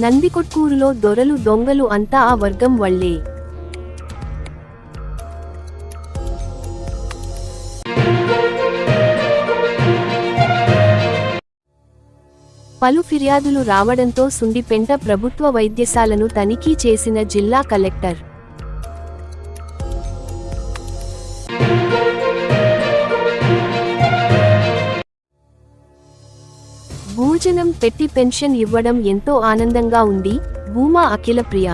నందికొట్కూరులో దొరలు దొంగలు అంతా ఆ వర్గం వల్లే. పలు ఫిర్యాదులు రావడంతో సుండిపెంట ప్రభుత్వ వైద్యశాలను తనిఖీ చేసిన జిల్లా కలెక్టర్. భోజనం పెట్టి పెన్షన్ ఇవ్వడం ఎంతో ఆనందంగా ఉంది. భూమా అఖిలప్రియ.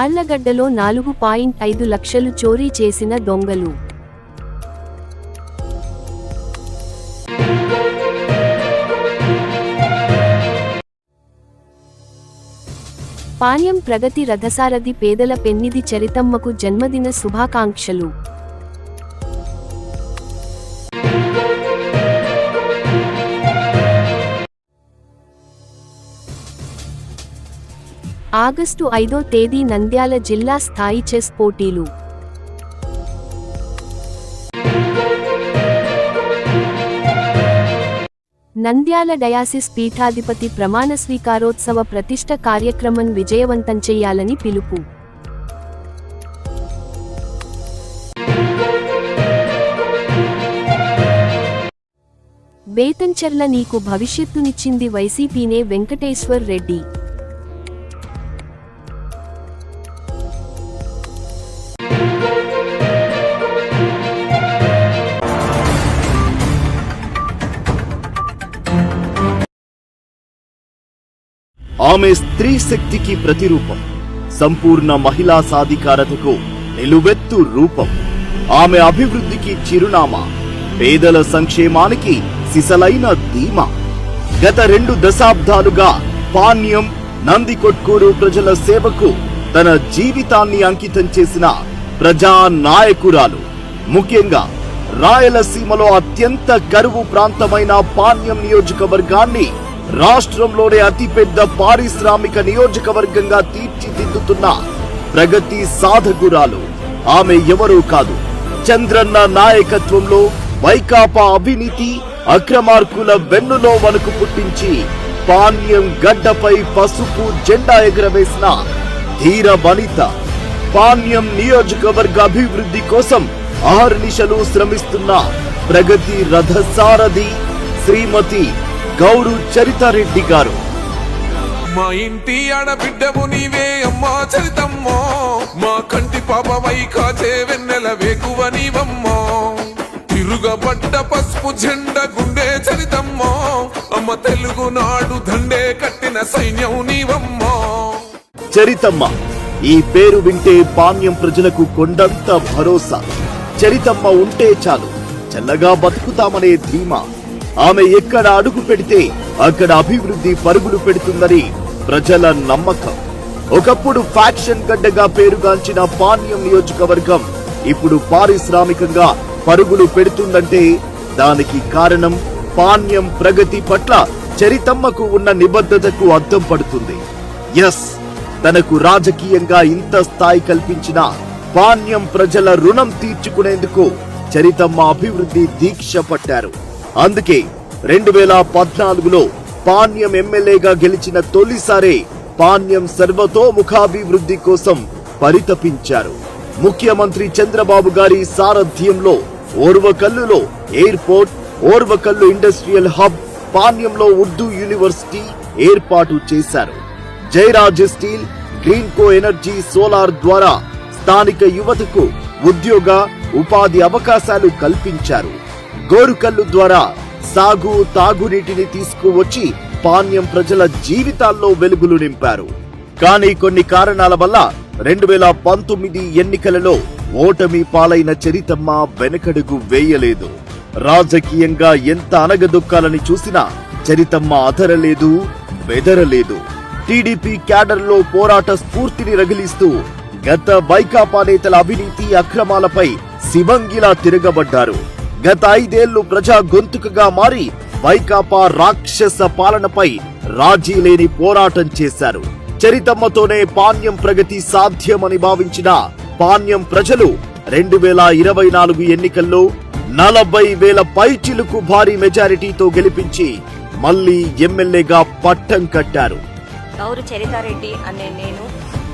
ఆళ్లగడ్డలో 4.5 లక్షలు చోరీ చేసిన దొంగలు. పాణ్యం ప్రగతి రథసారథి పేదల పెన్నిధి చరితమ్మకు జన్మదిన శుభాకాంక్షలు. ఆగస్టు 5వ తేదీ నంద్యాల జిల్లా స్థాయి చెస్ పోటీలు. నంద్యాల డయాసిస్ పీఠాధిపతి ప్రమాణ స్వీకారోత్సవ ప్రతిష్ఠ కార్యక్రమం విజయవంతం చేయాలని పిలుపు. బేతంచెర్ల నీకు భవిష్యత్తునిచ్చింది వైసీపీనే. వెంకటేశ్వర్ రెడ్డి. ఆమె స్త్రీ శక్తికి ప్రతిరూపం, సంపూర్ణ మహిళా సాధికారతకు నిలువెత్తు రూపం. ఆమె అభివృద్ధికి చిరునామా, పేదల సంక్షేమానికి సిసలైన ధీమా. గత 2 దశాబ్దాలుగా పాణ్యం నందికొట్కూరు ప్రజల సేవకు తన జీవితాన్ని అంకితం చేసిన ప్రజా నాయకురాలు. ముఖ్యంగా రాయలసీమలో అత్యంత కరువు ప్రాంతమైన పాణ్యం నియోజకవర్గాన్ని రాష్ట్రంలోనే అతిపెద్ద పారిశ్రామిక నియోజకవర్గంగా తీర్చిదిద్దుతున్న ప్రగతి సాధకురాలు. ఆమె ఎవరూ కాదు, చంద్రన్న నాయకత్వంలో వైకాపా అవినీతి అక్రమార్కుల వెన్నులో వణుకు పుట్టించి పాణ్యం గడ్డపై పసుపు జెండా ఎగురవేసిన ధీర వనిత. పాణ్యం నియోజకవర్గ అభివృద్ధి కోసం అహర్నిశలు శ్రమిస్తున్న ప్రగతి రథసారథి శ్రీమతి గౌరు చరితారెడ్డి గారు. మా ఇంటి ఆడబిడ్డవు నీవే అమ్మా చరితమ్మో, మా కంటి పాపవై కాచే వెన్నెల వేకువ నీవమ్మో, తిరుగబడ్డ పసుపు జెండ గుండె చరితమ్మో, అమ్మ తెలుగు నాడు దండే కట్టిన సైన్యం నీవమ్మో. చరితమ్మ ఈ పేరు వింటే పాణ్యం ప్రజలకు కొండంత భరోసా. చరితమ్మ ఉంటే చాలు, చల్లగా బతుకుతామనే ధీమా. ఆమె ఎక్కడ అడుగు పెడితే అక్కడ అభివృద్ధి పరుగులు పెడుతుందని ప్రజల నమ్మకం. ఒకప్పుడు ఫ్యాక్షన్ గడ్డగా పేరుగాంచిన పాణ్యం నియోజకవర్గం ఇప్పుడు పారిశ్రామికంగా పరుగులు పెడుతుందంటే దానికి కారణం పాణ్యం ప్రగతి పట్ల చరితమ్మకు ఉన్న నిబద్ధతకు అద్దం పడుతుంది. ఎస్, తనకు రాజకీయంగా ఇంత స్థాయి కల్పించిన పాణ్యం ప్రజల రుణం తీర్చుకునేందుకు చరితమ్మ అభివృద్ధి దీక్ష పట్టారు. అందుకే 2014లో పాణ్యం ఎమ్మెల్యేగా గెలిచిన తొలిసారే పాణ్యం సర్వతోముఖాభివృద్ధి కోసం పరితపించారు. ముఖ్యమంత్రి చంద్రబాబు గారి సారథ్యంలో ఓర్వకల్లులో ఎయిర్పోర్ట్, ఓర్వకల్లు ఇండస్ట్రియల్ హబ్, పాణ్యంలో ఉర్దూ యూనివర్సిటీ ఏర్పాటు చేశారు. Jayaraj steel, Greenko energy, solar ద్వారా స్థానిక యువతకు ఉద్యోగ ఉపాధి అవకాశాలు కల్పించారు. గోరుకల్లు ద్వారా సాగు తాగునీటిని తీసుకువచ్చి పాణ్యం ప్రజల జీవితాల్లో వెలుగులు నింపారు. కానీ కొన్ని కారణాల వల్ల 2019 ఎన్నికలలో ఓటమి పాలైన చరితమ్మ వెనకడుగు వేయలేదు. రాజకీయంగా ఎంత అనగదొక్కాలని చూసినా చరితమ్మ అదరలేదు, బెదరలేదు. టీడీపీ క్యాడర్లో పోరాట స్ఫూర్తిని రగిలిస్తూ గత వైకాపా నేతల అవినీతి అక్రమాలపై శివంగిలా తిరగబడ్డారు. గత 5 ఏళ్లు ప్రజా గొంతుకగా మారి వైకాపా రాక్షస పాలనపై రాజీ లేని పోరాటం చేశారు. చరితమ్మతోనే పాణ్యం ప్రగతి సాధ్యమని భావించిన పాణ్యం ప్రజలు 2024 ఎన్నికల్లో 40,000 పైచిలుకు భారీ మెజారిటీతో గెలిపించి మళ్లీ ఎమ్మెల్యేగా పట్టం కట్టారు. గౌరు చరితారెడ్డి అనే నేను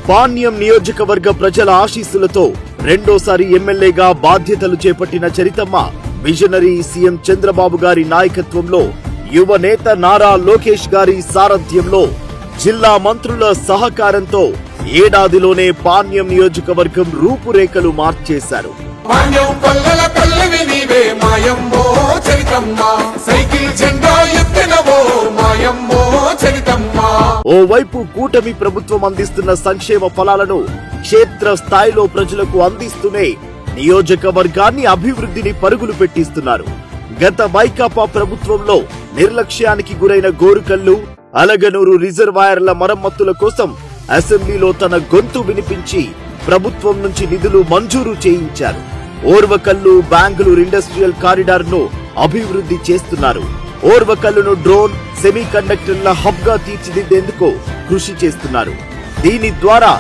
పాణ్యం నియోజకవర్గ ప్రజల ఆశీస్సులతో రెండోసారి ఎమ్మెల్యేగా బాధ్యతలు చేపట్టిన చరితమ్మ విజనరీ సీఎం చంద్రబాబు గారి నాయకత్వంలో యువ నేత నారా లోకేష్ గారి సారథ్యంలో జిల్లా మంత్రుల సహకారంతో ఏడాదిలోనే పాణ్యం నియోజకవర్గం రూపురేఖలు మార్చేశారు. మాన్యం పల్లెల పల్లెవి నీవే మాయమ్మో చరితమ్మ, సైకిల్ జెండా ఎత్తినవో మాయమ్మో చరితమ్మ. ఓవైపు కూటమి ప్రభుత్వం అందిస్తున్న సంక్షేమ ఫలాలను క్షేత్ర స్థాయిలో ప్రజలకు అందిస్తూనే నియోజకవర్గాన్ని అభివృద్ధిని పరుగులు పెట్టిస్తున్నారు. గత వైకాపా ప్రభుత్వంలో నిర్లక్ష్యానికి గురైన గోరుకల్లు, అలగనూరు రిజర్వాయర్ల మరమ్మతుల కోసం అసెంబ్లీలో తన గొంతు వినిపించి ప్రభుత్వం నుంచి నిధులు మంజూరు చేయించారు. ఓర్వకల్లు బెంగళూరు ఇండస్ట్రియల్ కారిడార్ ను అభివృద్ధి చేస్తున్నారు. ఓర్వకల్లును డ్రోన్, సెమీ కండక్టర్ల హబ్ గా తీర్చిదిద్దేందుకు కృషి చేస్తున్నారు. దీని ద్వారా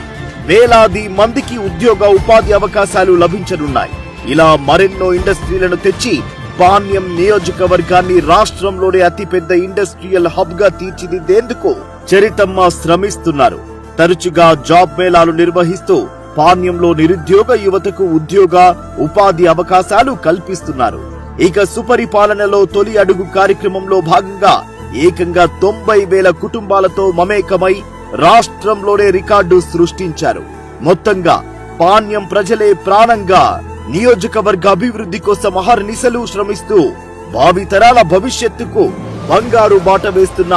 వేలాది మందికి ఉద్యోగ ఉపాధి అవకాశాలు లభించనున్నాయి. ఇలా మరెన్నో ఇండస్ట్రీలను తెచ్చి పాణ్యం నియోజకవర్గాన్ని రాష్ట్రంలోనే అతిపెద్ద ఇండస్ట్రియల్ హబ్ గా తీర్చిదిద్దేందుకు చరితమ్మ శ్రమిస్తున్నారు. తరచుగా జాబ్ మేళాలు నిర్వహిస్తూ పాణ్యంలో నిరుద్యోగ యువతకు ఉద్యోగ ఉపాధి అవకాశాలు కల్పిస్తున్నారు. ఇక సుపరిపాలనలో తొలి అడుగు కార్యక్రమంలో భాగంగా ఏకంగా 90,000 కుటుంబాలతో మమేకమై రాష్ట్రంలోనే రికార్డు సృష్టించారు. మొత్తంగా పాణ్యం ప్రజలే ప్రాణంగా నియోజకవర్గ అభివృద్ధి కోసం అహర్నిశలు శ్రమిస్తూ భావితరాల భవిష్యత్తుకు బంగారు బాట వేస్తున్న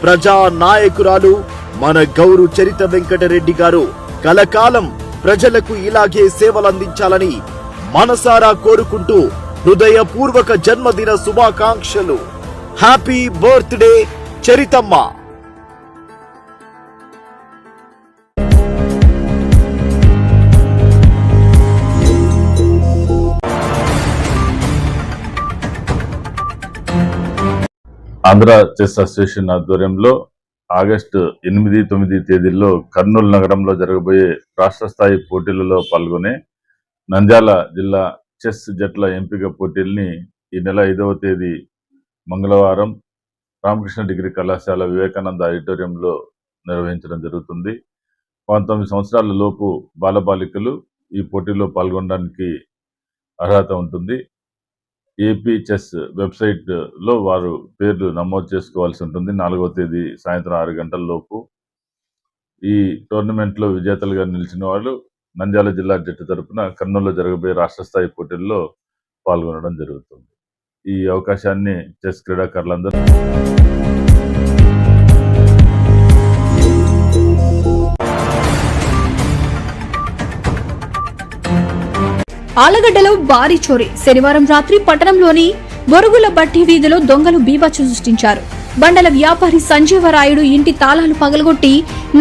ప్రజా నాయకురాలు మన గౌరు చరిత వెంకటరెడ్డి గారు కలకాలం ప్రజలకు ఇలాగే సేవలందించాలని మనసారా కోరుకుంటూ హృదయపూర్వక జన్మదిన శుభాకాంక్షలు. Happy birthday Charithamma. Andhra chess association ఆధ్వర్యంలో ఆగస్టు 8, 9 తేదీల్లో కర్నూలు నగరంలో జరగబోయే రాష్ట్ర స్థాయి పోటీలలో పాల్గొనే నంద్యాల జిల్లా చెస్ జట్ల ఎంపిక పోటీల్ని ఈ నెల 5వ తేదీ మంగళవారం రామకృష్ణ డిగ్రీ కళాశాల వివేకానంద ఆడిటోరియంలో నిర్వహించడం జరుగుతుంది. 19 సంవత్సరాల లోపు బాలబాలికలు ఈ పోటీలో పాల్గొనడానికి అర్హత ఉంటుంది. ఏపీ చెస్ వెబ్సైట్లో వారు పేర్లు నమోదు చేసుకోవాల్సి ఉంటుంది. 4వ తేదీ సాయంత్రం 6 గంటల లోపు. ఈ టోర్నమెంట్లో విజేతలుగా నిలిచిన వాళ్ళు నంద్యాల జిల్లా జట్టు తరపున కర్నూలులో జరగబోయే రాష్ట్ర స్థాయి పోటీల్లో పాల్గొనడం జరుగుతుంది. ఈ అవకాశాన్ని చెస్ క్రీడాకారులందరూ ఆలగడ్డలో భారీ చోరీ. శనివారం రాత్రి పట్టణంలోని బొరుగుల బట్టి వీధిలో దొంగలు బీభత్సం సృష్టించారు. బండల వ్యాపారి సంజీవరాయుడు ఇంటి తాళాలు పగలగొట్టి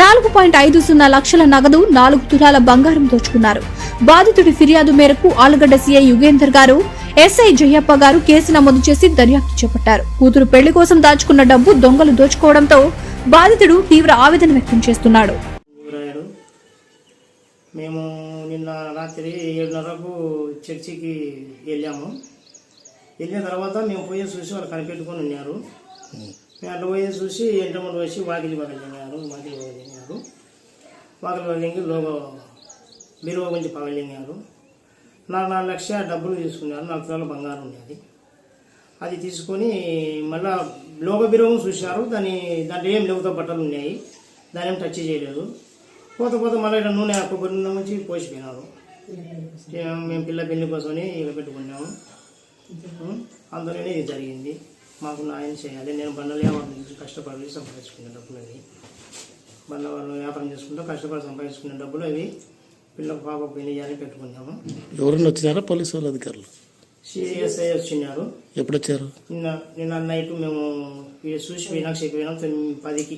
4.50 లక్షల నగదు, 4 తులాల బంగారం దోచుకున్నారు. బాధితుడి ఫిర్యాదు మేరకు ఆలగడ్డ సీఐ యుగేందర్ గారు, ఎస్ఐ జయప్ప గారు కేసు నమోదు చేసి దర్యాప్తు చేపట్టారు. కూతురు పెళ్లి కోసం దాచుకున్న డబ్బు దొంగలు దోచుకోవడంతో బాధితుడు తీవ్ర ఆవేదన వ్యక్తం చేస్తున్నాడు. మేము నిన్న రాత్రి 7:30కు చర్చికి వెళ్ళాము. వెళ్ళిన తర్వాత మేము పోయి చూసి వాళ్ళు కనిపెట్టుకొని ఉన్నారు. మేము అట్లా పోయి చూసి ఎంటమంది వచ్చి వాకిలి పగలింగారు. వాకిలి పగలింగి బీరువా గురించి పగలింగారు. 4 లక్షల డబ్బులు తీసుకున్నారు. 4 తులాల బంగారం ఉండేది. అది తీసుకొని మళ్ళా లోగ బీరువా చూశారు. దాంట్లో ఏం లేవుతో బట్టలు ఉన్నాయి. దాని ఏం టచ్ చేయలేదు. పోత మళ్ళీ ఇక్కడ నూనె కొబ్బరి నూనె నుంచి పోసిపోయినారు. మేము పిల్ల పెళ్లి కోసమని ఇక పెట్టుకున్నాము. అందులోనే ఇది జరిగింది. మాకు న్యాయం చేయాలి. నేను బండల వ్యాపారం చేసి కష్టపడి సంపాదించుకునే డబ్బులు అవి. బండ్ల వాళ్ళు వ్యాపారం చేసుకుంటూ కష్టపడి సంపాదించుకునే డబ్బులు అవి పిల్లకు పాపకు పెళ్లి చేయాలని పెట్టుకున్నాము. ఎవరైనా వచ్చినారా పోలీసు వాళ్ళ అధికారులు? సిఎస్ఐ వచ్చినారు. ఎప్పుడు వచ్చారు? నిన్న నైట్ మేము చూసి పోయినాక చెప్పినాం 10కి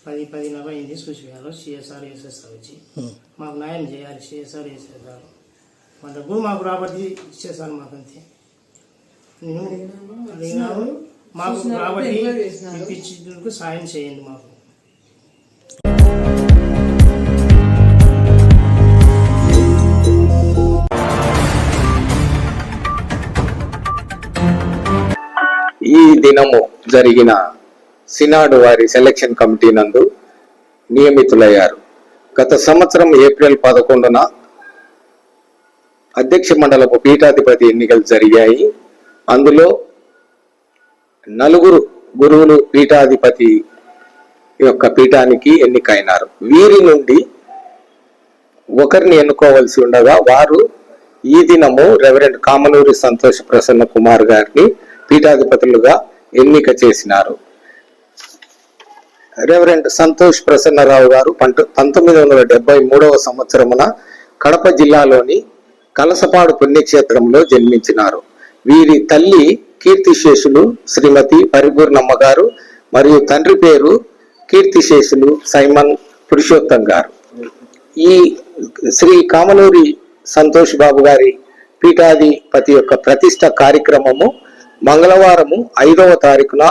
10:10:30 అయింది. చూసిపోయారు సిఎస్ఆర్ ఎస్ఎస్ఆర్ వచ్చి మాకు న్యాయం చేయాలి. సిఎస్ఆర్ ఎస్ఎస్ఆర్ మా డబ్బులు మాకు రాబట్టి ఇచ్చేసాను. మాకంతే అడిగినాము. మాకు రాబట్టి ఇప్పించేందుకు సాయం చేయండి. మాకు ఈ దినము జరిగిన సినాడు వారి సెలక్షన్ కమిటీ నందు నియమితులయ్యారు. గత సంవత్సరం ఏప్రిల్ 11న అధ్యక్ష మండలపు పీఠాధిపతి ఎన్నికలు జరిగాయి. అందులో 4 గురువులు పీఠాధిపతి యొక్క పీఠానికి ఎన్నికైనారు. వీరి నుండి ఒకరిని ఎన్నుకోవాల్సి ఉండగా వారు ఈ దినము రెవరెండ్ కామనూరి సంతోష్ ప్రసన్న కుమార్ గారిని పీఠాధిపతులుగా ఎన్నిక చేసినారు. రెవరెండ్ సంతోష్ ప్రసన్నరావు గారు 1973వ సంవత్సరమున కడప జిల్లాలోని కలసపాడు పుణ్యక్షేత్రంలో జన్మించినారు. వీరి తల్లి కీర్తిశేషులు శ్రీమతి పరిపూర్ణమ్మ గారు మరియు తండ్రి పేరు కీర్తిశేషులు సైమన్ పురుషోత్తం గారు. ఈ శ్రీ కామనూరి సంతోష్ బాబు గారి పీఠాధిపతి యొక్క ప్రతిష్ట కార్యక్రమము మంగళవారము 5వ తారీఖున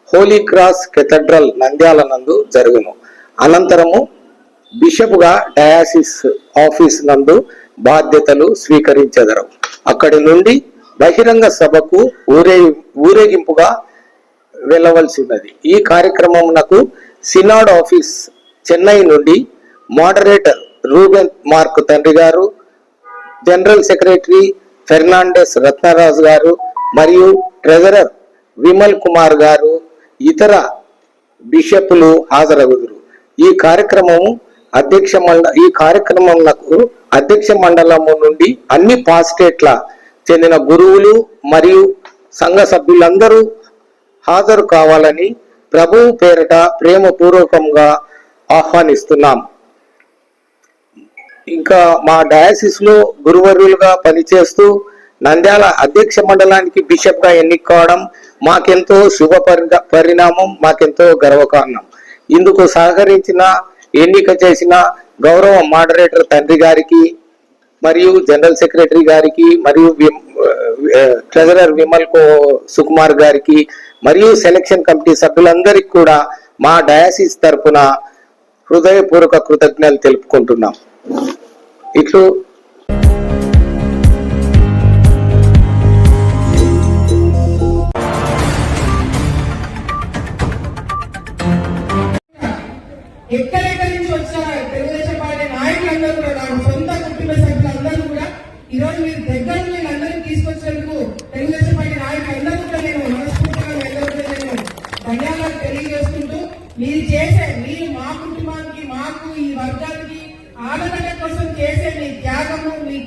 హోలీ క్రాస్ కెథడ్రల్ నంద్యాల నందు జరుగును. అనంతరము బిషప్ గా డయాసిస్ ఆఫీస్ నందు బాధ్యతలు స్వీకరించెదరు. అక్కడి నుండి బహిరంగ సభకు ఊరేగింపుగా వెళ్ళవలసి ఉన్నది. ఈ కార్యక్రమమునకు సినాడ్ ఆఫీస్ చెన్నై నుండి మోడరేటర్ రూబెన్ మార్క్ తండ్రి గారు, జనరల్ సెక్రటరీ ఫెర్నాండెస్ రత్నరాజు గారు మరియు ట్రెజరర్ విమల్ కుమార్ గారు, ఇతర బిషప్లు హాజరగుదురు. ఈ కార్యక్రమంకు అధ్యక్ష మండలము నుండి అన్ని పాస్టేట్ల చెందిన గురువులు మరియు సంఘ సభ్యులందరూ హాజరు కావాలని ప్రభువు పేరట ప్రేమపూర్వకంగా ఆహ్వానిస్తున్నాం. ఇంకా మా డయాసిస్ లో గురువర్యులుగా పనిచేస్తూ నంద్యాల అధ్యక్ష మండలానికి బిషప్ గా ఎన్నిక కావడం మాకెంతో శుభ పరిణామం, మాకెంతో గర్వకారణం. ఇందుకు సహకరించిన, ఎన్నిక చేసిన గౌరవ మోడరేటర్ తండ్రి గారికి మరియు జనరల్ సెక్రటరీ గారికి మరియు ట్రెజరర్ విమల్ సుకుమార్ గారికి మరియు సెలక్షన్ కమిటీ సభ్యులందరికీ కూడా మా డయాసిస్ తరపున హృదయపూర్వక కృతజ్ఞతలు తెలుపుకుంటున్నాం. ఇట్లు ఎక్కడెక్కడి నుంచి వచ్చిన తెలుగుదేశం పార్టీ నాయకులందరూ కూడా, నాకు సొంత కుటుంబ సభ్యులందరూ కూడా ఈరోజు మీరు దగ్గర నేను అందరినీ తీసుకొచ్చినందుకు తెలుగుదేశం పార్టీ నాయకులందరూ కూడా నేను మనస్ఫూర్తిగా నేను ధన్యవాదాలు తెలియజేసుకుంటూ, మీరు మా కుటుంబానికి, మాకు, ఈ వర్గానికి ఆడగడ్డ కోసం చేసే మీ త్యాగము, మీ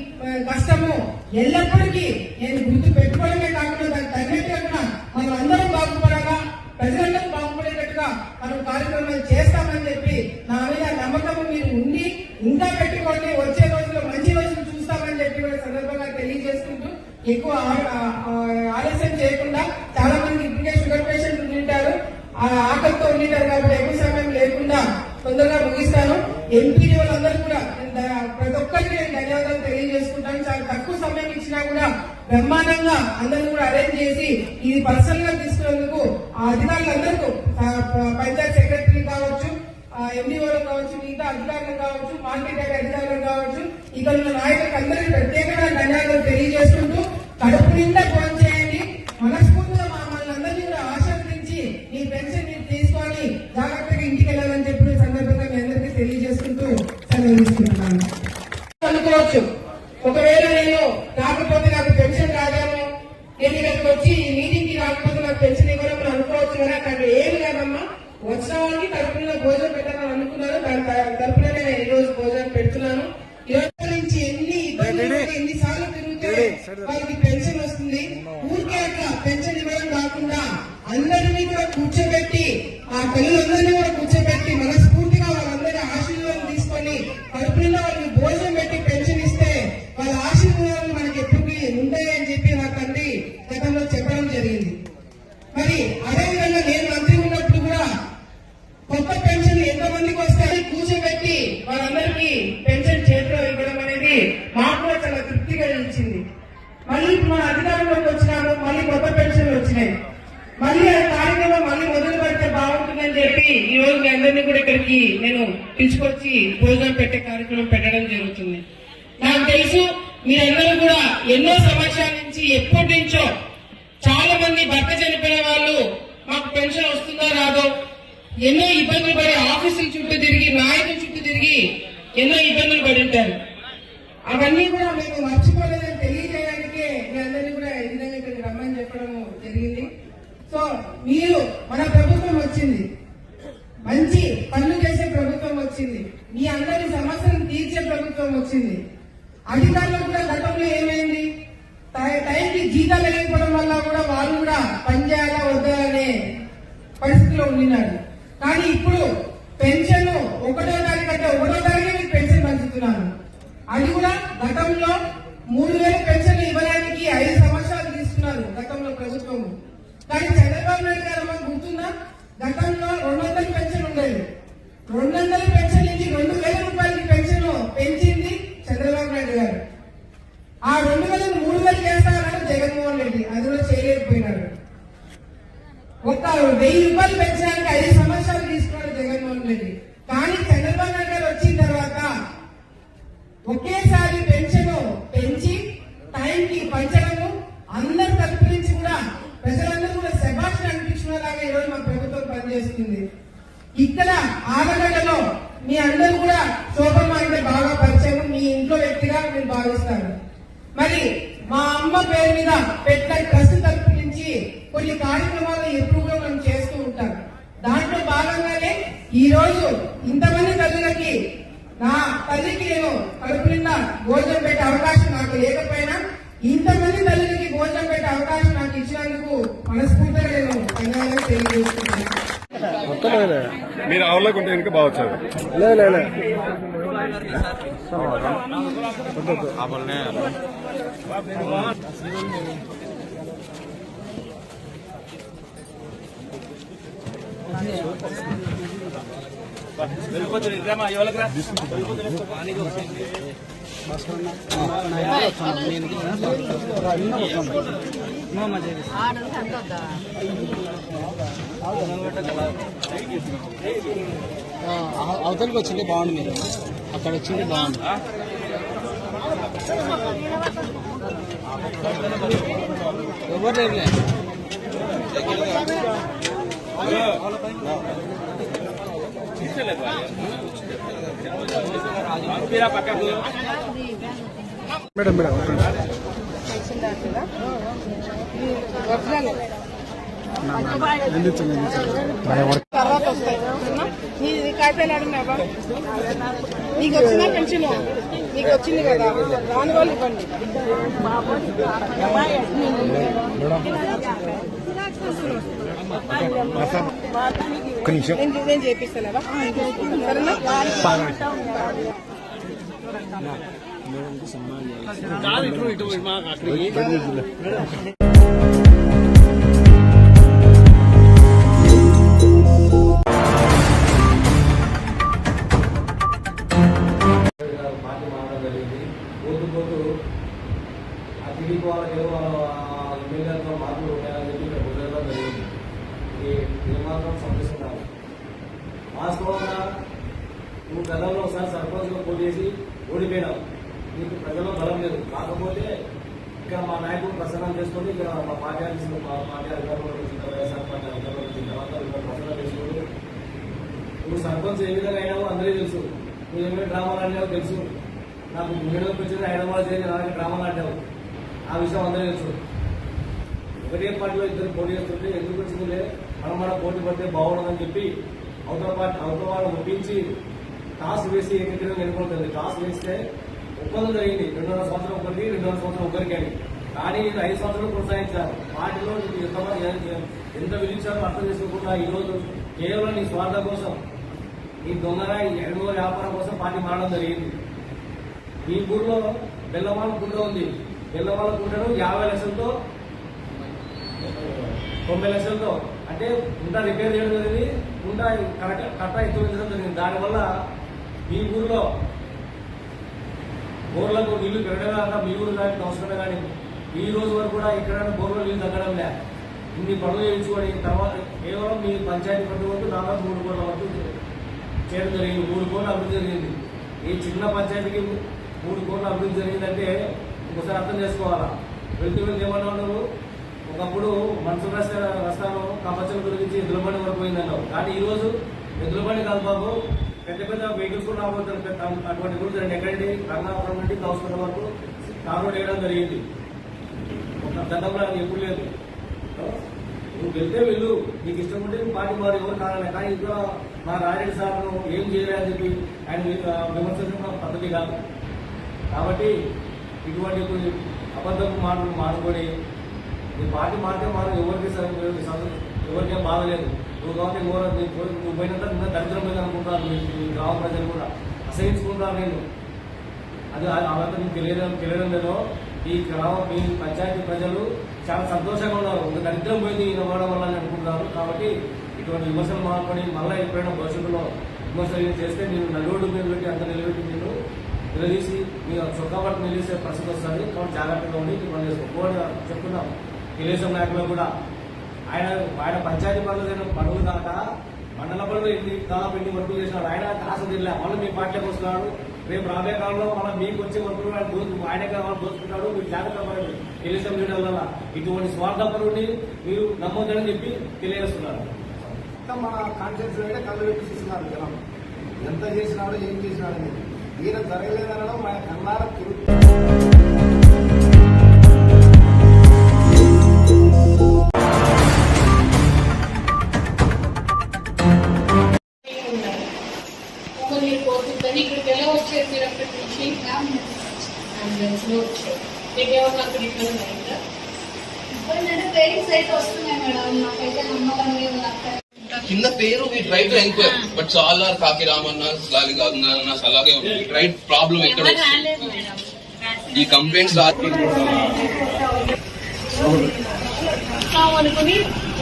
కష్టము ఎల్లప్పటికీ నేను గుర్తు పెట్టుకోవడమే కాకుండా దానికి తగ్గట్టుగా మనం అందరం బాగుపడగా, ప్రజలందరూ బాగుపడేటట్టుగా మనం కార్యక్రమాలు చేస్తామని చెప్పి నా మీద నమ్మకం మీరు ఉండి ఇంకా పెట్టుకోండి. వచ్చే రోజుల్లో మంచి రోజులు చూస్తామని చెప్పి కూడా సందర్భంగా తెలియజేసుకుంటూ, ఎక్కువ ఆలస్యం చేయకుండా, చాలా మంది ఇప్పటికే షుగర్ పేషెంట్లు ఉంటారు, ఆకలితో ఉంటారు కాబట్టి ఎక్కువ సమయం లేకుండా తొందరగా ముగిస్తాను. ఎంపీ వాళ్ళందరూ కూడా ప్రతి ఒక్కరికి నేను ధన్యవాదాలు తెలియజేసుకుంటాను. చాలా తక్కువ సమయం ఇచ్చినా కూడా బ్రహ్మాండంగా అందరూ కూడా అరేంజ్ చేసి ఇది పర్సనల్ గా తీసుకున్నందుకు ఆ అధికారులందరికీ, పంచాయత్ సెక్రటరీ కావచ్చు, ఎండిఓలు కావచ్చు, మిగతా అధికారులు కావచ్చు, మార్కెట్ యార్డ్ అధికారులు కావచ్చు, ఇక్కడ ఉన్న నాయకులకు అందరికీ ప్రత్యేకంగా ధన్యవాదాలు తెలియజేసుకుంటూ, కడుపు నిండా ఫోన్ చేయండి. మనస్ఫూర్తిగా మమ్మల్ని అందరినీ కూడా ఆశీర్వదించి ఈ పెన్షన్ మీరు తీసుకొని జాగ్రత్తగా ఇంటికి వెళ్ళాలని చెప్పి సందర్భంగా మీ అందరికీ తెలియజేసుకుంటూ సెలవుస్తున్నాను. అనుకోవచ్చు, ఒకవేళ నేను రాకపోతే నాకు పెన్షన్ రాగాను, నేను ఇక్కడికి వచ్చి ఈ మీటింగ్ కి రాకపోతే నాకు పెన్షన్ ఇవ్వడం అనుకోవచ్చు కదా. అక్కడ ఏమి కాదమ్మా, వచ్చిన వాళ్ళకి తరపున భోజనం పెట్టాలని అనుకున్నాను. దాని తరపుననే నేను ఈ రోజు భోజనం పెడుతున్నాను. ఈ రోజు నుంచి ఎన్నిసార్లు తిరిగితే వాళ్ళకి పెన్షన్ వస్తుంది. ఊరికే అట్లా పెన్షన్ ఇవ్వడం కాకుండా అందరినీ కూడా కూర్చోబెట్టి, ఆ పిల్లలందరినీ కూడా కూర్చోబెట్టి మనస్ఫూర్తిగా వాళ్ళందరి ఆశీర్వాదం తీసుకొని తరపున వాళ్ళకి భోజనం పెట్టి పెన్షన్ ఇస్తే వాళ్ళ ఆశీర్వాదాలు మనకి ఎప్పటికీ ఉంటాయని చెప్పి నా తండ్రి గతంలో చెప్పడం జరిగింది. మరి అదేవిధంగా నేను మంత్రి ఉన్నప్పుడు కూడా కొత్త పెన్షన్ ఎంతో మందికి వస్తాయి కూర్చోబెట్టి వాళ్ళందరికీ పెన్షన్ చేతిలో ఇవ్వడం అనేది మాకు కూడా చాలా తృప్తిగా ఇచ్చింది. మళ్ళీ ఇప్పుడు మన అధికారంలోకి వచ్చినాము, మళ్ళీ కొత్త పెన్షన్లు వచ్చినాయి. మళ్ళీ ఆ కార్యక్రమం మళ్ళీ మొదలు పెడితే బాగుంటుందని చెప్పి ఈ రోజు మీ అందరినీ కూడా ఇక్కడికి నేను పిలుచుకొచ్చి భోజనం పెట్టే కార్యక్రమం పెట్టడం జరుగుతుంది. నాకు తెలుసు మీరందరూ కూడా ఎన్నో సంవత్సరాల నుంచి ఎప్పటి నుంచో చాలా మంది భర్త చనిపోయిన వాళ్ళు మాకు పెన్షన్ వస్తుందో రాదో ఎన్నో ఇబ్బందులు పడి ఆఫీసుల చుట్టూ తిరిగి నాయకుల చుట్టూ తిరిగి ఎన్నో ఇబ్బందులు పడి ఉంటారు. అవన్నీ కూడా మేము మర్చిపోలేదని తెలియజేయడానికే మీ అందరినీ కూడా ఈ విధంగా ఇక్కడికి రమ్మని చెప్పడం జరిగింది. సో మీరు మన ప్రభుత్వం వచ్చింది, మంచి పనులు చేసే ప్రభుత్వం వచ్చింది, మీ అందరి సమస్యలను తీర్చే ప్రభుత్వం వచ్చింది. అధికారులు కూడా గతంలో ఏమైంది, టైంకి జీతాలు లేకపోవడం వల్ల కూడా వాళ్ళు కూడా పనిచేయాలా వద్దా అనే పరిస్థితిలో ఉండినారు. కానీ ఇప్పుడు పెన్షన్ 1వ తారీఖు అంటే 1వ తారీఖు మీకు పెన్షన్ పంచుతున్నాను. అది కూడా గతంలో 3000 పెన్షన్ ఇవ్వడానికి 5 సంవత్సరాలు తీసుకున్నారు గతంలో ప్రభుత్వం. కానీ చంద్రబాబు నాయుడు గారు మాకు గుర్తుందా, గతంలో 200 పెన్షన్ ఉండేది. 200 పెన్షన్ నుంచి 2000 రూపాయలకి పెన్షన్ పెంచింది చంద్రబాబు నాయుడు గారు. ఆ 2000 3000 చేస్తారని జగన్మోహన్ రెడ్డి అది కూడా చేయలేకపోయినాడు. 1000 రూపాయలు పెంచడానికి 5 సంవత్సరాలు తీసుకున్నాడు జగన్మోహన్ రెడ్డి. కానీ చంద్రబాబు నాయుడు గారు వచ్చిన తర్వాత ఒకేసారి పెన్షన్ పెంచి టైంకి పంచడము, అందరి తరపు నుంచి కూడా ప్రజలందరూ కూడా శభాష్ అనిపించుకునేలాగా ఈరోజు మా ప్రభుత్వం పనిచేస్తుంది. ఇక్కడ ఆలగడ్డలో మీ అందరూ కూడా శోభమ్మ అంటే బాగా పరిచయం, మీ ఇంట్లో వ్యక్తిగా మీరు భావిస్తారు. మరి మా అమ్మ పేరు మీద పెట్టిన ట్రస్ట్ తరపు నుంచి కొన్ని కార్యక్రమాలు ఎప్పుడు కూడా మనం చేస్తూ ఉంటాం. దాంట్లో భాగంగానే ఈ రోజు ఇంతమంది తల్లులకి, నా తల్లికి నేను కడుపు నిండా భోజనం పెట్టే అవకాశం నాకు లేకపోయినా ఇంతమంది తల్లికి భోజనం పెట్టే అవకాశం నాకు ఇచ్చినందుకు మనస్ఫూర్తిగా నేను ధన్యవాదాలు తెలియజేస్తున్నాను. మీరు ఆవులకు ఉంటే కనుక బాగా వచ్చారు. అవతలకి వచ్చింది బాగుంది, మీరు అక్కడ వచ్చింది బాగుంది. ఎవరు లేదులే. మేడం మేడం తర్వాత వస్తాయి. నీ కాగితాలు అడిగినావా? నీకు వచ్చిందా పెన్షన్? నీకు వచ్చింది కదా, రాని వాళ్ళు ఇవ్వండి. నేను చేపిస్తాను సరేనా? టీడీపీ వాళ్ళకి ఎమ్మెల్యేలతో మార్పులు ఉంటాయని చెప్పి ఇక్కడ కుదరడం జరిగింది. ఇది ఏమాత్రం సంతరిస్తున్నాను. వాస్తవంగా నువ్వు గతంలో ఒకసారి సర్పంచ్గా పోటీ చేసి ఓడిపోయినావు, నీకు ప్రజల్లో బలం లేదు. కాకపోతే ఇక్కడ మా నాయకుడు ప్రసన్నం చేసుకొని ఇక్కడ మా పార్టీ అధికారంలో వచ్చిన వైఎస్ఆర్ పార్టీ అధికారంలో వచ్చిన తర్వాత ఇక్కడ ప్రసన్నం చేసుకొని నువ్వు సర్పంచ్ ఏ విధంగా అయినావో అందరికీ తెలుసు. నువ్వు ఏమైనా డ్రామాలు ఆడినావో తెలుసు. నాకు గుండెలోకి వచ్చింది హైదరాబాద్ చేసి నాకు డ్రామాలు ఆడినావు, ఆ విషయం అందరూ తెలుసు. ఒకటే పార్టీలో ఇద్దరు పోటీ చేస్తుంటే ఎందుకు వచ్చిందిలే మనం మన పోటీ పడితే బాగుండదని చెప్పి అవతల వాళ్ళు ఒప్పించి టాస్ వేసి ఏకగ్రీవం ఎన్నుకుంటుంది. టాస్ వేస్తే ఒప్పందం జరిగింది 2.5 సంవత్సరం ఒకరికి, 2.5 సంవత్సరం ఒకరికి అని. కానీ నేను 5 సంవత్సరాలు కొనసాగించాను. పార్టీలో ఎంత విధించారో అర్థం చేసుకోకుండా ఈరోజు కేవలం నీ స్వార్థం కోసం, నీ దొంగరా ఎడమో వ్యాపారం కోసం పార్టీ మారడం జరిగింది. ఈ ఊళ్ళో బెల్లవాళ్ళ కుంట ఉంది. బెల్లవాళ్ళ కుంటను 50 లక్షలతో 90 లక్షలతో అంటే కుంట రిపేర్ చేయడం జరిగింది, కుంట కట్ట ఎత్తుపించడం జరిగింది. దానివల్ల మీ ఊరిలో బోర్లకు నీళ్లు పెరగడం కాక మీ ఊరు కానీ అవసరం కానీ ఈ రోజు వరకు కూడా ఎక్కడైనా బోర్లో నీళ్లు తగ్గడం లే. ఇన్ని పనులు చేయించుకొని తర్వాత కేవలం మీ పంచాయతీ పట్టు వరకు దాదాపు 3 కోట్ల వరకు చేయడం జరిగింది. 3 కోట్ల అభివృద్ధి జరిగింది. ఈ చిన్న పంచాయతీకి 3 కోట్ల అభివృద్ధి జరిగిందంటే ఒకసారి అర్థం చేసుకోవాలా. వెళ్తూ ఏమన్నా ఉన్నారు, ఒకప్పుడు మనుషుల రస్తాను కంపల్సరీ గురించి ఎద్దుల బండి వరకు పోయిందన్నావు, కానీ ఈరోజు ఎద్దుల బండి కాదు బాబు, పెద్ద పెద్ద వెహికల్స్ కూడా రాబోతున్నారు. అటువంటి రూల్స్ ఎక్కడండి రంగాపురం నుండి కౌసుల వరకు కారు వేయడం జరిగింది. ఒక గతంలో అది ఎప్పుడు లేదు. నువ్వు వెళ్తే వెళ్ళు, నీకు ఇష్టం ఉంటే నువ్వు పార్టీ వారు ఎవరు కావాలి, కానీ ఇంకా మా రాజరెడ్డి సార్ను ఏం చేయలేదని చెప్పి ఆయన విమర్శించడం పద్ధతి కాదు. కాబట్టి ఇటువంటి అబద్ధపు మాటలు మానుకొని నీ పార్టీ మాటే మారు ఎవరికేం బాధలేదు. నువ్వు కాబట్టి నువ్వు పోయినంత నిన్న దరిద్రం పోయింది అనుకుంటారు మీ గ్రామ ప్రజలు కూడా అసహించుకుంటారు. నేను అది అబద్ధం మీకు తెలియడం లేదో ఈ మీ పంచాయతీ ప్రజలు చాలా సంతోషంగా ఉన్నారు. ఇంకా దరిద్రం పోయింది ఈయన వాడడం వల్ల అని అనుకుంటున్నారు. కాబట్టి ఇటువంటి విమర్శలు మానుకొని మళ్ళీ ఎప్పుడైనా భవిష్యత్తులో విమర్శలు చేస్తే నేను నలుగురు మీద పెట్టి అంత నిలబెట్టి నేను నిలదీసి మీరు చొక్కా పట్టు నిలిసే పరిస్థితి వస్తుంది. కాబట్టి జాగ్రత్తగా ఉండి మనం చెప్తున్నాం. తెలుగుదేశం నాయకులు కూడా ఆయన పంచాయతీ పనులు దాకా మండల పనులు దాదాపు ఎన్ని వర్కులు చేసినాడు. ఆయన కాసు తిరలే, మళ్ళీ మీ పార్టీకి వస్తున్నాడు. రేపు రాబోయే కాలంలో మనం మీకు వచ్చే వర్కులు ఆయనే దోచుకుంటాడు. మీరు జాగ్రత్త పడండి. తెలుగుదేశం లీడర్ల వల్ల ఇటువంటి స్వార్థపరుని మీరు నమ్మొద్దని చెప్పి తెలియజేస్తున్నారు. మన కాన్షియన్స్ అయితే కళ్ళు పెట్టి చూస్తున్నారు జనం, ఎంత చేసినాడో ఏం చేసినాడని. ఈయన జరగలేదనడం ఆయన కన్నారా ఇక్కడికి ఎలా వచ్చారు మీరు అక్కడి నుంచి? అంబులెన్స్లో వచ్చారు. మీకేమన్నా అక్కడ ఇబ్బంది అయిందా? ఇబ్బంది అంటే పెయిన్స్ అయితే వస్తున్నాయి మేడం, నాకైతే నమ్మకం లేదు. కింద పేరు we try to enquire but all are కాకి రామన్న స్లాలి కాదన్న అలాగే ఉంది. రైట్ ప్రాబ్లం ఎక్కడ ఈ కంప్లైంట్స్ అనుకుని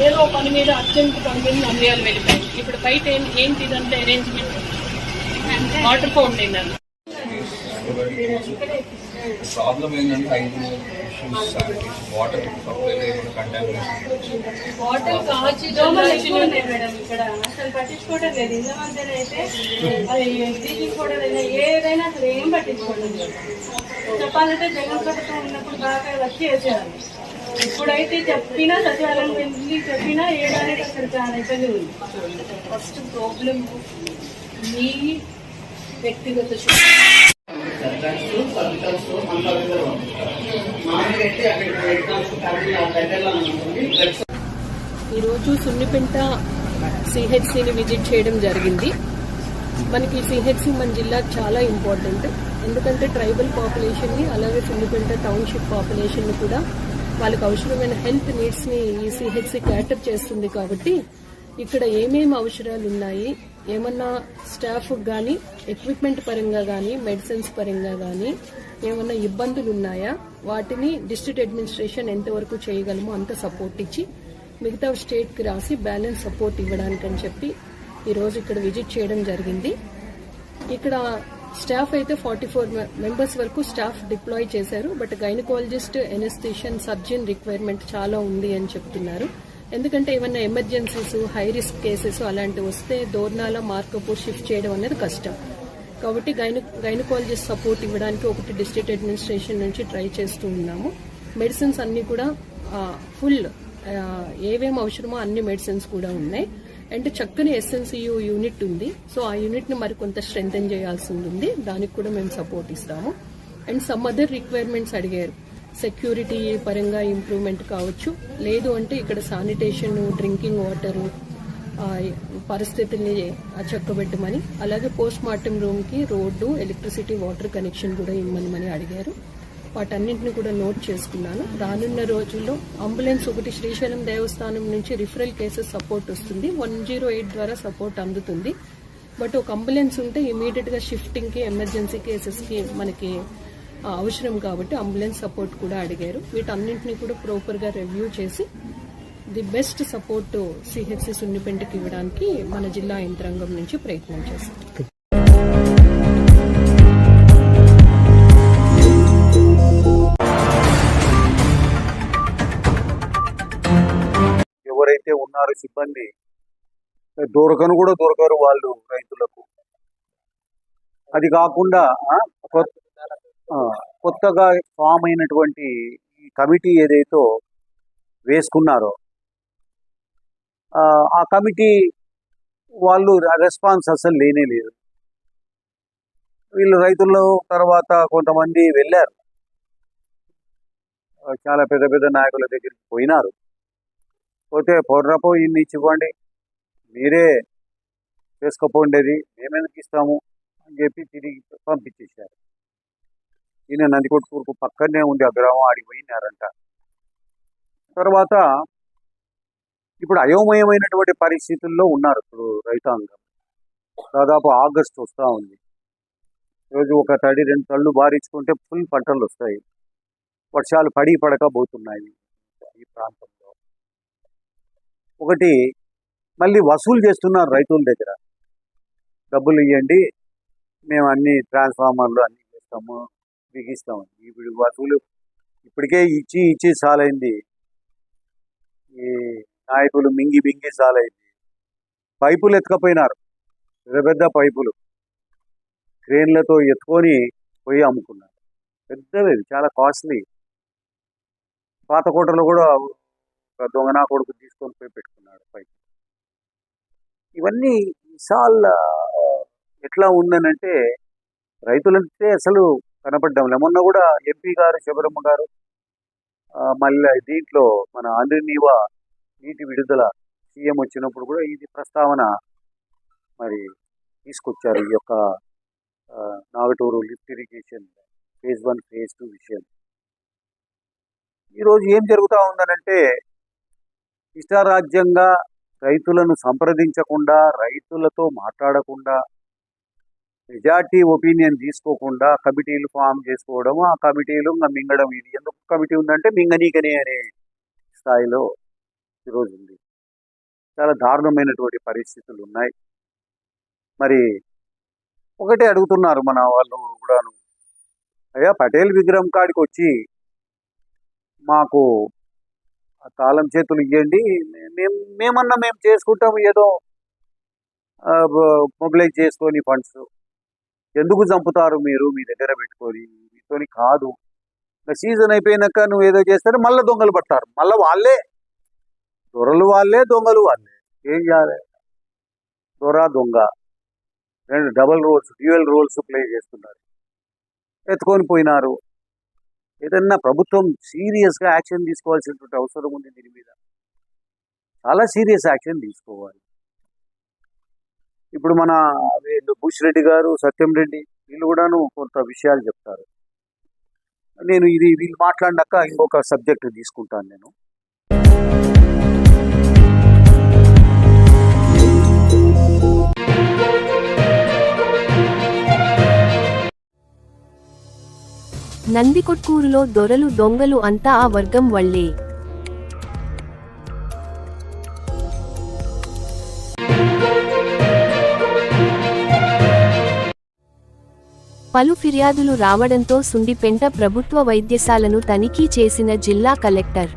ఏదో పని మీద అర్జెంట్ కంప్లైంట్ నంద్యాల వెళ్ళిపోయింది. ఇప్పుడు బయట ఏంటి ఇదంతా అరేంజ్మెంట్ వాటర్ ఫౌంటైన్ అన్న ప్రాబ్లం ఏంటంటే వాటర్ సప్లై వాటర్ కాచి మేడం ఇక్కడ అసలు పట్టించుకోవడం లేదు. ఇంత మధ్యన అయితే బ్లీచింగ్ పౌడర్ అయినా ఏదైనా అసలు ఏం పట్టించుకోవడం లేదు. చెప్పాలంటే జగన్ ప్రభుత్వం ఉన్నప్పుడు బాగా వచ్చి వేసేవాళ్ళు. ఇప్పుడైతే చెప్పినా సచివాలయం వెళ్ళి చెప్పినా ఏడానికి అసలు చాలా ఇబ్బంది ఉంది. ఫస్ట్ ప్రాబ్లం మీ వ్యక్తిగత ఈరోజు సున్నిపెంట సిహెచ్సిని విజిట్ చేయడం జరిగింది. మనకి సిహెచ్సి మన జిల్లాకు చాలా ఇంపార్టెంట్. ఎందుకంటే ట్రైబల్ పాపులేషన్ని అలాగే సున్నిపెంట టౌన్షిప్ పాపులేషన్ని కూడా వాళ్ళకి అవసరమైన హెల్త్ నీడ్స్ని ఈ సిహెచ్సి క్యాటర్ చేస్తుంది. కాబట్టి ఇక్కడ ఏమేమి అవసరాలు ఉన్నాయి, ఏమన్నా స్టాఫ్ కానీ ఎక్విప్మెంట్ పరంగా కానీ మెడిసిన్స్ పరంగా కానీ ఏమన్నా ఇబ్బందులు ఉన్నాయా, వాటిని డిస్ట్రిక్ట్ అడ్మినిస్ట్రేషన్ ఎంతవరకు చేయగలమో అంత సపోర్ట్ ఇచ్చి మిగతా స్టేట్కి రాసి బ్యాలెన్స్ సపోర్ట్ ఇవ్వడానికని చెప్పి ఈరోజు ఇక్కడ విజిట్ చేయడం జరిగింది. ఇక్కడ స్టాఫ్ అయితే 44 మెంబర్స్ వరకు స్టాఫ్ డిప్లాయ్ చేశారు. బట్ గైనకాలజిస్ట్, ఎనెస్థిషియన్, సర్జన్ రిక్వైర్మెంట్ చాలా ఉంది అని చెప్తున్నారు. ఎందుకంటే ఏమన్నా ఎమర్జెన్సీస్, హై రిస్క్ కేసెస్ అలాంటివి వస్తే దోర్నాల, మార్కపూర్ షిఫ్ట్ చేయడం అనేది కష్టం. కాబట్టి గైనకాలజిస్ట్ సపోర్ట్ ఇవ్వడానికి ఒకటి డిస్ట్రిక్ట్ అడ్మినిస్ట్రేషన్ నుంచి ట్రై చేస్తూ ఉన్నాము. మెడిసిన్స్ అన్ని కూడా ఫుల్ ఏవేం అవసరమో అన్ని మెడిసిన్స్ కూడా ఉన్నాయి. అండ్ చక్కని ఎస్ఎన్సియు యూనిట్ ఉంది. సో ఆ యూనిట్ని మరి కొంత స్ట్రెంథెన్ చేయాల్సి ఉంది. దానికి కూడా మేము సపోర్ట్ ఇస్తాము. అండ్ సమ్ అదర్ రిక్వైర్మెంట్స్ అడిగారు. సెక్యూరిటీ పరంగా ఇంప్రూవ్మెంట్ కావచ్చు, లేదు అంటే ఇక్కడ శానిటేషన్, డ్రింకింగ్ వాటర్ పరిస్థితుల్ని చక్కబెట్టమని, అలాగే పోస్ట్ మార్టం రూమ్కి రోడ్డు, ఎలక్ట్రిసిటీ, వాటర్ కనెక్షన్ కూడా ఇవ్వమని అడిగారు. వాటన్నింటిని కూడా నోట్ చేసుకున్నాను. రానున్న రోజుల్లో అంబులెన్స్ ఒకటి శ్రీశైలం దేవస్థానం నుంచి రిఫరల్ కేసెస్ సపోర్ట్ వస్తుంది. 108 ద్వారా సపోర్ట్ అందుతుంది. బట్ ఒక అంబులెన్స్ ఉంటే ఇమీడియట్ గా షిఫ్టింగ్ కి, ఎమర్జెన్సీ కేసెస్ కి మనకి అవసరం కాబట్టి అంబులెన్స్ సపోర్ట్ కూడా అడిగారు. వీటన్నింటినీ కూడా ప్రాపర్ గా రివ్యూ చేసి ది బెస్ట్ సపోర్ట్ సిహెచ్సి సున్నిపెంటకి ఇవ్వడానికి మన జిల్లా యంత్రాంగం నుంచి ప్రయత్నం చేస్తాం. ఎవరైతే ఉన్నారో సిబ్బంది దొరకరు వాళ్ళు రైతులకు. అది కాకుండా కొత్తగా ఫామ్ అయినటువంటి ఈ కమిటీ ఏదైతే వేసుకున్నారో ఆ కమిటీ వాళ్ళు రెస్పాన్స్ అసలు లేనే లేదు. వీళ్ళు రైతుల్లో తర్వాత కొంతమంది వెళ్ళారు, చాలా పెద్ద పెద్ద నాయకుల దగ్గరికి పోయినారు. పోతే పొర్రపో ఇన్ని ఇచ్చివ్వండి, మీరే చేసుకోపోండేది, మేమెందుకు ఇస్తాము అని చెప్పి తిరిగి పంపించేశారు. ఈయన నందికొట్కూరుకు పక్కనే ఉంది ఆ గ్రామం, ఆడికి పోయినారంట. తర్వాత ఇప్పుడు అయోమయమైనటువంటి పరిస్థితుల్లో ఉన్నారు ఇప్పుడు రైతాంగం. దాదాపు ఆగస్టు వస్తూ ఉంది. రోజు ఒక తడి 2 తళ్ళు బారించుకుంటే ఫుల్ పంటలు వస్తాయి. వర్షాలు పడకపోతున్నాయి ఈ ప్రాంతంలో. ఒకటి మళ్ళీ వసూలు చేస్తున్నారు రైతుల దగ్గర, డబ్బులు ఇవ్వండి మేము అన్ని ట్రాన్స్ఫార్మర్లు అన్నీ చేస్తాము బిగిస్తాము. ఇప్పుడు వసూలు ఇప్పటికే ఇచ్చి చాలైంది. ఈ నాయకులు మింగి చాలైంది. పైపులు ఎత్తుకపోయినారు, పెద్ద పెద్ద పైపులు క్రేన్లతో ఎత్తుకొని పోయి అమ్ముకున్నారు. పెద్దవి, చాలా కాస్ట్లీ. పాతకోటలో కూడా దొంగనా కొడుకు తీసుకొని పోయి పెట్టుకున్నాడు పైపు. ఇవన్నీ చాలా ఎట్లా ఉందనంటే రైతులంటే అసలు కనపడ్డాం. మొన్న కూడా ఎంపీ గారు శబరమ్మ గారు మళ్ళీ దీంట్లో మన ఆంధ్రనీవా నీటి విడుదల సీఎం వచ్చినప్పుడు కూడా ఇది ప్రస్తావన మరి తీసుకొచ్చారు. ఈ యొక్క Nagaturu lift irrigation phase 1 phase 2 విషయం. ఈరోజు ఏం జరుగుతూ ఉందనంటే ఇష్టారాజ్యంగా రైతులను సంప్రదించకుండా, రైతులతో మాట్లాడకుండా, మెజార్టీ ఒపీనియన్ తీసుకోకుండా కమిటీలు ఫామ్ చేసుకోవడం, ఆ కమిటీలు మింగడం. ఇది ఎందుకు కమిటీ ఉందంటే మింగనీకనే అనే స్థాయిలో ఈరోజు ఉంది. చాలా దారుణమైనటువంటి పరిస్థితులు ఉన్నాయి. మరి ఒకటే అడుగుతున్నారు మన వాళ్ళు కూడాను, అయ్యా పటేల్ విగ్రహం కాడికి వచ్చి మాకు తాళం చేతులు ఇవ్వండి, మేము చేసుకుంటాము, ఏదో మొబిలైజ్ చేసుకొని ఫండ్స్ ఎందుకు చంపుతారు మీరు మీ దగ్గర పెట్టుకొని? మీతోని కాదు. ఇంకా సీజన్ అయిపోయినాక నువ్వు ఏదో చేస్తారు, మళ్ళీ దొంగలు పడతారు. మళ్ళీ వాళ్ళే దొరలు, వాళ్ళే దొంగలు వాళ్ళే. ఏం చేయాలి? దొర దొంగ 2 double roles, dual roles play చేస్తున్నారు. ఎత్తుకొని పోయినారు. ఏదన్నా ప్రభుత్వం సీరియస్గా యాక్షన్ తీసుకోవాల్సినటువంటి అవసరం ఉంది. దీని మీద చాలా సీరియస్ యాక్షన్ తీసుకోవాలి. ఇప్పుడు మన బుష్ రెడ్డి గారు, సత్యం రెడ్డి వీళ్ళు కూడాను కొంత విషయాలు చెప్తారు. నేను వీళ్ళు మాట్లాడినాక ఇంకొక సబ్జెక్ట్ తీసుకుంటాను నేను. నందికొట్కూరులో దొరలు దొంగలు అంతా ఆ వర్గం వల్లే. పలు ఫిర్యాదులు రావడంతో సుండిపెంట ప్రభుత్వ వైద్యశాలను తనిఖీ చేసిన జిల్లా కలెక్టర్.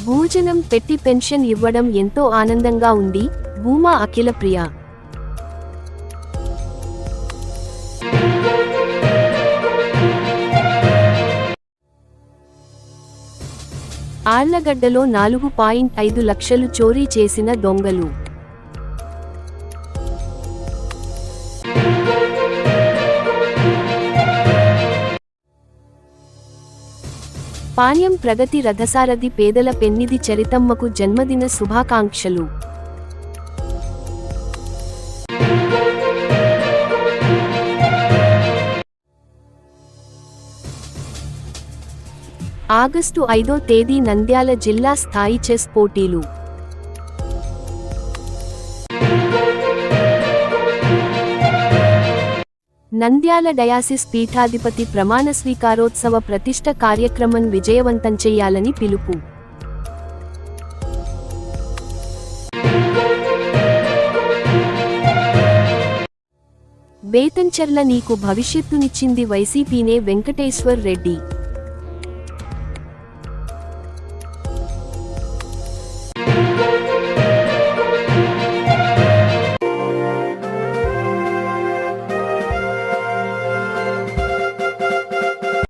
భోజనం పెట్టి పెన్షన్ ఇవ్వడం ఎంతో ఆనందంగా ఉంది. భూమా అఖిలప్రియ. ఆళ్లగడ్డలో 4.5 లక్షలు చోరీ చేసిన దొంగలు. పాణ్యం ప్రగతి రథసారథి పేదల పెన్నిధి చరితమ్మకు జన్మదిన శుభాకాంక్షలు. ఆగస్టు 5వ తేదీ నంద్యాల జిల్లా స్థాయి చెస్ పోటీలు. నంద్యాల డయాసిస్ పీఠాధిపతి ప్రమాణ స్వీకారోత్సవ ప్రతిష్ఠ కార్యక్రమం విజయవంతం చేయాలని పిలుపు. బేతంచెర్ల నీకు భవిష్యత్తునిచ్చింది వైసీపీనే. వెంకటేశ్వర్ రెడ్డి.